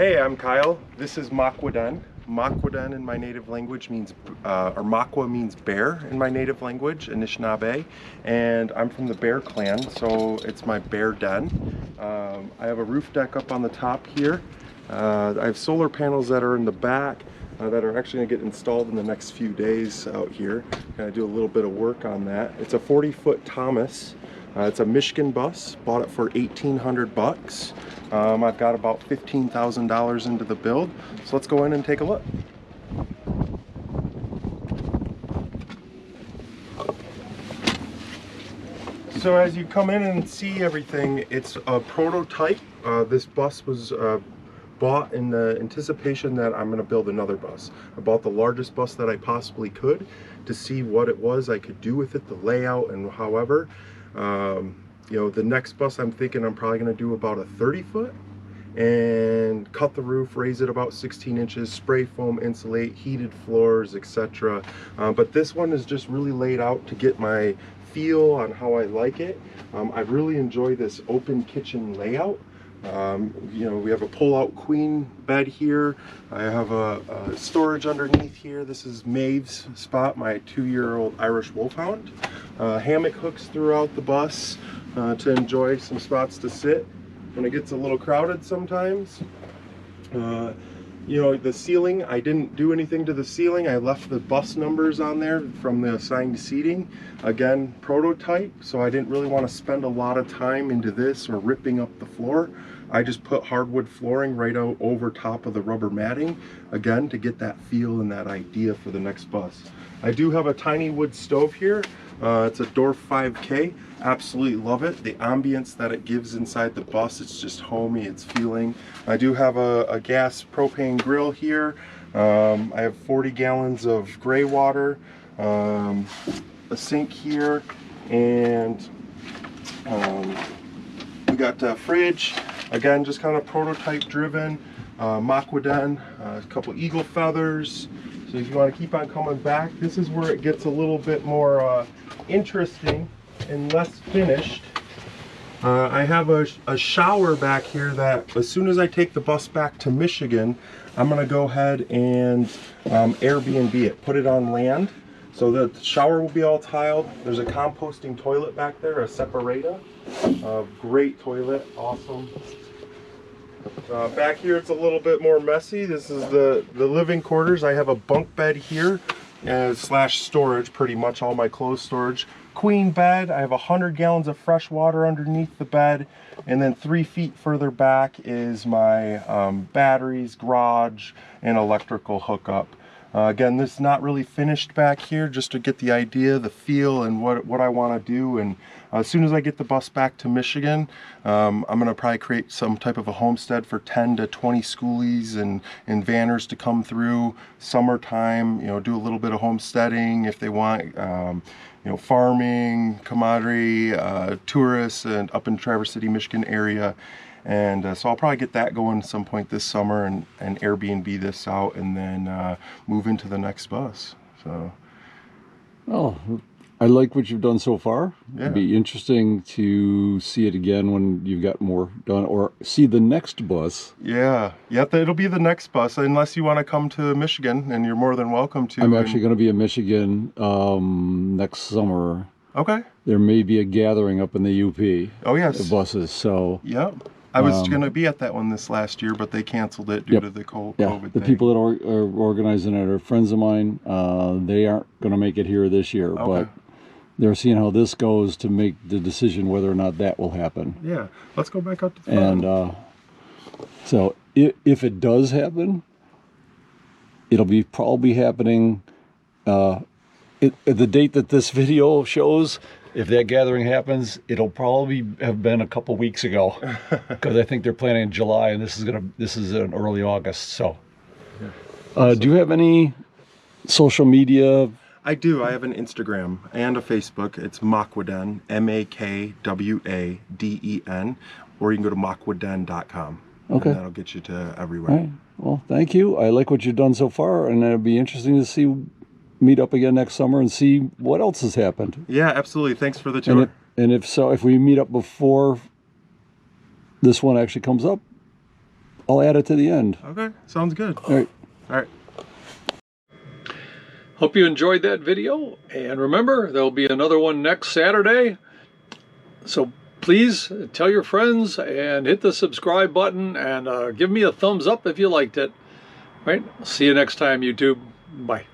Hey, I'm Kyle. This is Makwaden. Makwaden in my native language means, or Makwa means bear in my native language, Anishinaabe. And I'm from the bear clan, so it's my bear den. I have a roof deck up on the top here. I have solar panels that are in the back that are actually going to get installed in the next few days out here. Gonna do a little bit of work on that. It's a 40-foot Thomas. It's a Michigan bus. Bought it for 1,800 bucks. I've got about $15,000 into the build, so let's go in and take a look. So as you come in and see everything, it's a prototype. This bus was bought in the anticipation that I'm going to build another bus. I bought the largest bus that I possibly could to see what it was I could do with it, the layout, and however. You know, the next bus I'm thinking I'm probably going to do about a 30-foot and cut the roof, raise it about 16 inches, spray foam, insulate, heated floors, etc. But this one is just really laid out to get my feel on how I like it. I really enjoy this open kitchen layout. You know, we have a pull-out queen bed here. I have a storage underneath here. This is Maeve's spot, my 2-year-old Irish Wolfhound. Hammock hooks throughout the bus to enjoy some spots to sit when it gets a little crowded sometimes. You know, the ceiling, I didn't do anything to the ceiling. I left the bus numbers on there from the assigned seating. Again, prototype, so I didn't really want to spend a lot of time into this or ripping up the floor. I just put hardwood flooring right out over top of the rubber matting, again, to get that feel and that idea for the next bus. I do have a tiny wood stove here. It's a Dorf 5K. Absolutely love it. The ambience that it gives inside the bus, it's just homey, it's feeling. I do have a gas propane grill here. I have 40 gallons of gray water, a sink here, and we got a fridge. Again, just kind of prototype driven. Makwaden, a couple eagle feathers. So if you want to keep on coming back, this is where it gets a little bit more interesting and less finished. I have a shower back here that as soon as I take the bus back to Michigan, I'm going to go ahead and Airbnb it, put it on land. So the shower will be all tiled. There's a composting toilet back there, a separator. Great toilet, awesome. Back here it's a little bit more messy. This is the living quarters. I have a bunk bed here slash storage, pretty much all my clothes storage. Queen bed. I have 100 gallons of fresh water underneath the bed, and then 3 feet further back is my batteries, garage, and electrical hookup. Again, this is not really finished back here, just to get the idea, the feel, and what I want to do. And as soon as I get the bus back to Michigan, I'm going to probably create some type of a homestead for 10 to 20 skoolies and vanners to come through. Summertime, you know, do a little bit of homesteading if they want, you know, farming, camaraderie, tourists, and up in Traverse City, Michigan area. And so I'll probably get that going at some point this summer and Airbnb this out, and then move into the next bus. So, oh, I like what you've done so far. Yeah. It'd be interesting to see it again when you've got more done, or see the next bus. Yeah, it'll be the next bus, unless you want to come to Michigan, and you're more than welcome to. I'm actually going to be in Michigan next summer. Okay. There may be a gathering up in the UP. Oh yes. The buses. So. Yep. I was going to be at that one this last year, but they canceled it due to the COVID thing. The people that are organizing it are friends of mine. They aren't going to make it here this year, but they're seeing how this goes to make the decision whether or not that will happen. Yeah, let's go back up to the front. And so if it does happen, it'll be probably happening at the date that this video shows. If that gathering happens, it'll probably have been a couple weeks ago, because I think they're planning in July, and this is in early August. So, do you have any social media? I do. I have an Instagram and a Facebook. It's Makwaden, Makwwaden, or you can go to makwaden.com. Okay, and that'll get you to everywhere. All right. Well, thank you. I like what you've done so far, and it'll be interesting to meet up again next summer and see what else has happened. Yeah, absolutely. Thanks for the tour. And if so, if we meet up before this one actually comes up, I'll add it to the end. Okay, sounds good. All right. All right. Hope you enjoyed that video, and remember, there'll be another one next Saturday. So please tell your friends and hit the subscribe button, and give me a thumbs up if you liked it. All right, see you next time, YouTube. Bye.